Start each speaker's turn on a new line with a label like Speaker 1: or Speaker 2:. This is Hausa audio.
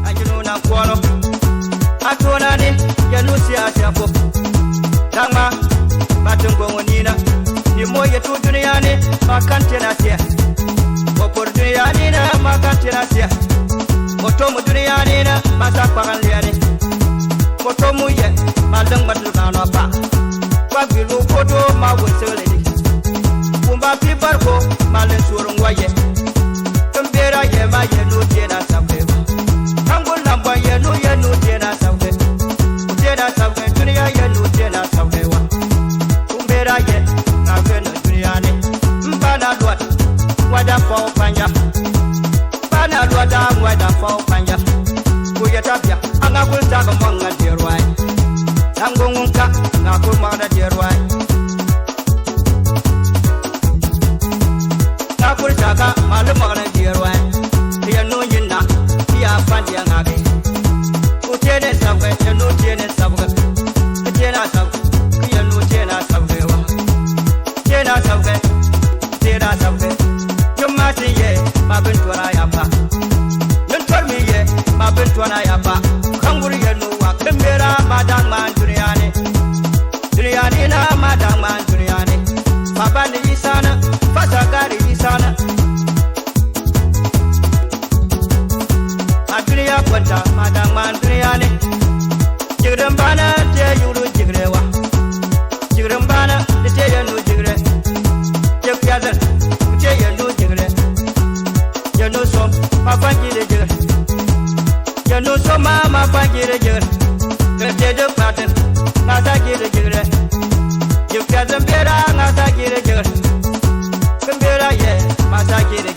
Speaker 1: Ajinuna kwano atona ni yanusi asiapo dama batungo ngonina ni moye tu duniani makante na sia opor duniani na makante na sia otomu duniani na masakwaran liani otomu ye madang batu kana pa kwa bilu foto ma wosele ni kumba pibarko malen surungwaye tumbera ye ma ye no tena sabwe angol namba ye no tena sabwe tena sabwe dunia ye no tena sabwe wa tumbera ye na veno duniani mbana lwat wada fa panja bana lwada wada fa panja kuyatabya anga kulta ko manga derwai angongunka na ko manga derwai na kulta ka malu manga derwai ya no yinna ya fandi ngage utene sabwe ya no tene sabwe tena sabwe ya no tena sabwe wa tena sabwe yumati ye mabentwara yapa ntormi ye mabentwara yapa kanguri ye no wa kembera madang man duniani na madang man duniani babani isana fasagari isana aduniya kwanta madang man duniani jigrambana te yuru jigrewa jigrambana te yanu jigre jekyadan te yanu jigre yanu som mafangire jigre yanu som mafangire jigre kete de paten ngasa gire jigre jekyadan bera ngasa gire jigre kembera ye masa gire